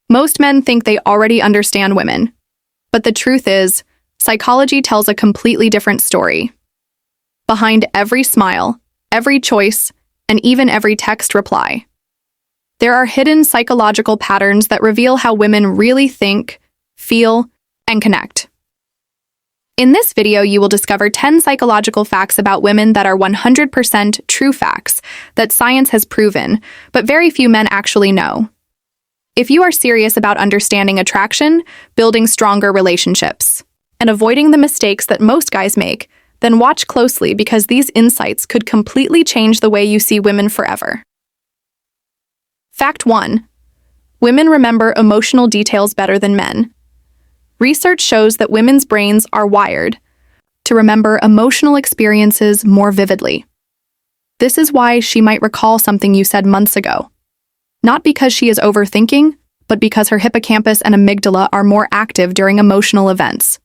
Most men think they already understand women, but the truth is, psychology tells a completely different story. Behind every smile, every choice, and even every text reply, there are hidden psychological patterns that reveal how women really think, feel, and connect. In this video, you will discover 10 psychological facts about women that are 100% true facts that science has proven, but very few men actually know. If you are serious about understanding attraction, building stronger relationships, and avoiding the mistakes that most guys make, then watch closely because these insights could completely change the way you see women forever. Fact 1. Women remember emotional details better than men. Research shows that women's brains are wired to remember emotional experiences more vividly. This is why she might recall something you said months ago. Not because she is overthinking, but because her hippocampus and amygdala are more active during emotional events.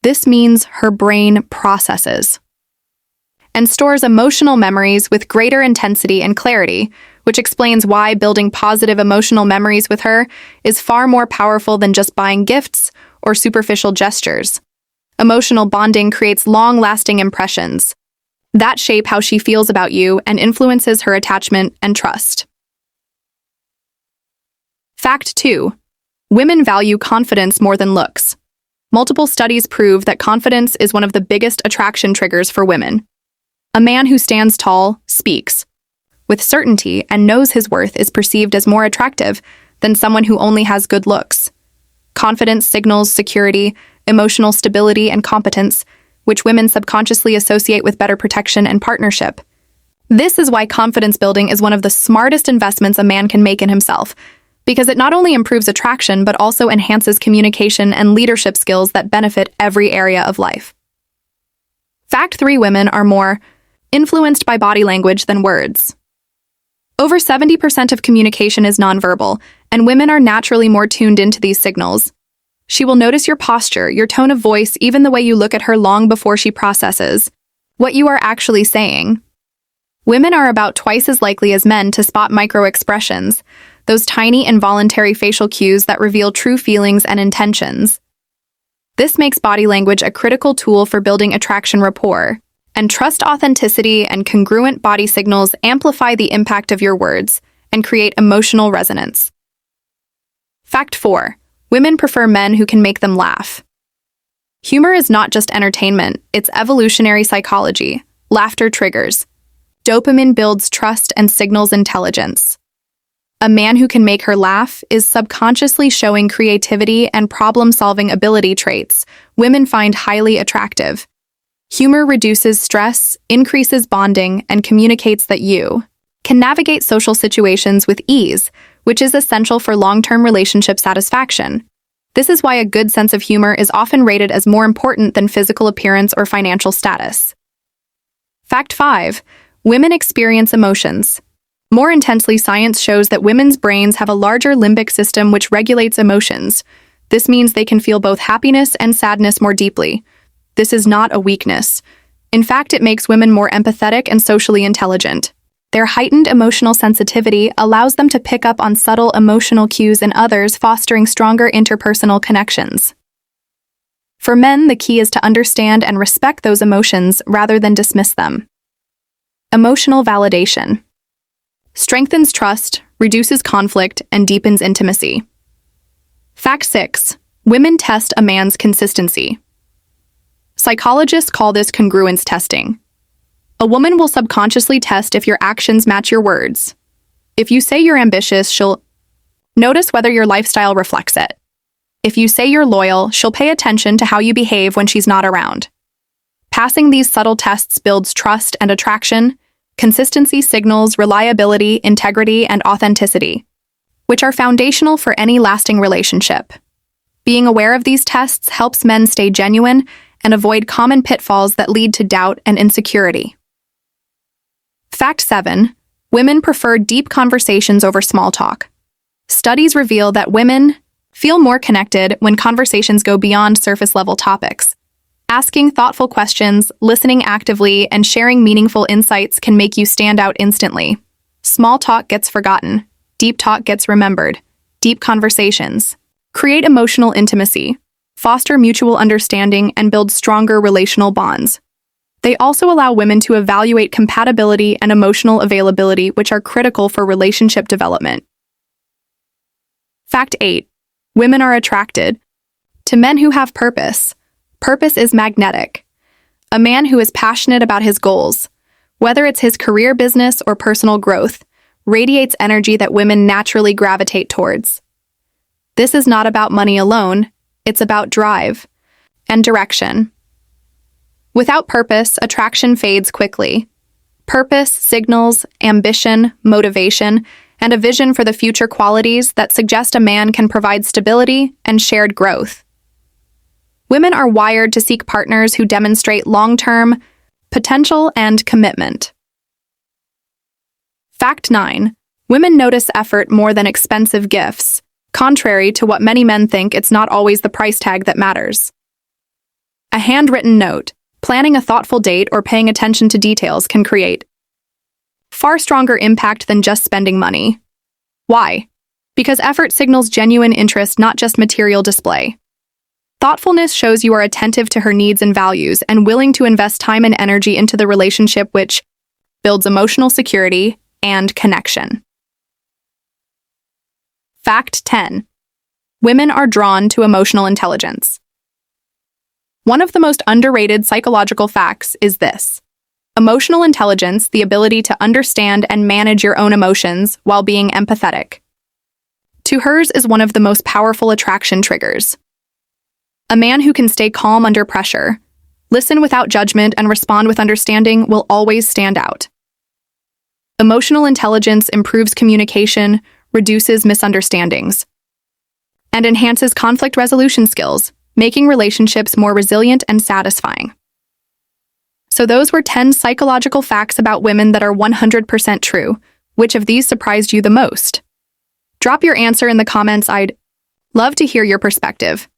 This means her brain processes and stores emotional memories with greater intensity and clarity, which explains why building positive emotional memories with her is far more powerful than just buying gifts or superficial gestures. Emotional bonding creates long-lasting impressions that shape how she feels about you and influences her attachment and trust. Fact 2. Women value confidence more than looks. Multiple studies prove that confidence is one of the biggest attraction triggers for women. A man who stands tall, speaks with certainty, and knows his worth is perceived as more attractive than someone who only has good looks. Confidence signals security, emotional stability, and competence, which women subconsciously associate with better protection and partnership. This is why confidence building is one of the smartest investments a man can make in himself, because it not only improves attraction but also enhances communication and leadership skills that benefit every area of life. Fact 3. Women are more influenced by body language than words. Over 70% of communication is nonverbal, and women are naturally more tuned into these signals. She will notice your posture, your tone of voice, even the way you look at her long before she processes what you are actually saying. Women are about twice as likely as men to spot micro-expressions, those tiny involuntary facial cues that reveal true feelings and intentions. This makes body language a critical tool for building attraction rapport, and trust. Authenticity and congruent body signals amplify the impact of your words and create emotional resonance. Fact 4. Women prefer men who can make them laugh. Humor is not just entertainment, it's evolutionary psychology. Laughter triggers. Dopamine builds trust and signals intelligence. A man who can make her laugh is subconsciously showing creativity and problem-solving ability traits women find highly attractive. Humor reduces stress, increases bonding, and communicates that you can navigate social situations with ease, which is essential for long-term relationship satisfaction. This is why a good sense of humor is often rated as more important than physical appearance or financial status. Fact 5. Women experience emotions more intensely. Science shows that women's brains have a larger limbic system which regulates emotions. This means they can feel both happiness and sadness more deeply. This is not a weakness. In fact, it makes women more empathetic and socially intelligent. Their heightened emotional sensitivity allows them to pick up on subtle emotional cues in others, fostering stronger interpersonal connections. For men, the key is to understand and respect those emotions rather than dismiss them. Emotional validation strengthens trust, reduces conflict, and deepens intimacy. Fact 6. Women test a man's consistency. Psychologists call this congruence testing. A woman will subconsciously test if your actions match your words. If you say you're ambitious, she'll notice whether your lifestyle reflects it. If you say you're loyal, she'll pay attention to how you behave when she's not around. Passing these subtle tests builds trust and attraction. Consistency signals reliability, integrity, and authenticity, which are foundational for any lasting relationship. Being aware of these tests helps men stay genuine and avoid common pitfalls that lead to doubt and insecurity. Fact 7. Women prefer deep conversations over small talk. Studies reveal that women feel more connected when conversations go beyond surface-level topics. Asking thoughtful questions, listening actively, and sharing meaningful insights can make you stand out instantly. Small talk gets forgotten. Deep talk gets remembered. deep conversations, create emotional intimacy, foster mutual understanding, and build stronger relational bonds. They also allow women to evaluate compatibility and emotional availability, which are critical for relationship development. Fact 8. Women are attracted to men who have purpose. Purpose is magnetic. A man who is passionate about his goals, whether it's his career, business, or personal growth, radiates energy that women naturally gravitate towards. This is not about money alone, it's about drive and direction. Without purpose, attraction fades quickly. Purpose signals ambition, motivation, and a vision for the future, qualities that suggest a man can provide stability and shared growth. Women are wired to seek partners who demonstrate long-term potential and commitment. Fact 9. Women notice effort more than expensive gifts. Contrary to what many men think, it's not always the price tag that matters. A handwritten note, planning a thoughtful date, or paying attention to details can create far stronger impact than just spending money. Why? Because effort signals genuine interest, not just material display. Thoughtfulness shows you are attentive to her needs and values and willing to invest time and energy into the relationship, which builds emotional security and connection. Fact 10. Women are drawn to emotional intelligence. One of the most underrated psychological facts is this. Emotional intelligence, the ability to understand and manage your own emotions while being empathetic, to hers is one of the most powerful attraction triggers. A man who can stay calm under pressure, listen without judgment, and respond with understanding will always stand out. Emotional intelligence improves communication, reduces misunderstandings, and enhances conflict resolution skills, making relationships more resilient and satisfying. So those were 10 psychological facts about women that are 100% true. Which of these surprised you the most? Drop your answer in the comments. I'd love to hear your perspective.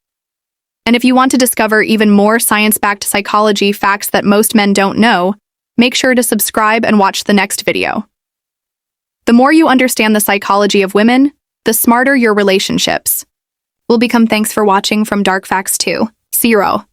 And if you want to discover even more science-backed psychology facts that most men don't know, make sure to subscribe and watch the next video. The more you understand the psychology of women, the smarter your relationships will become. Thanks for watching from Dark Facts 2.0.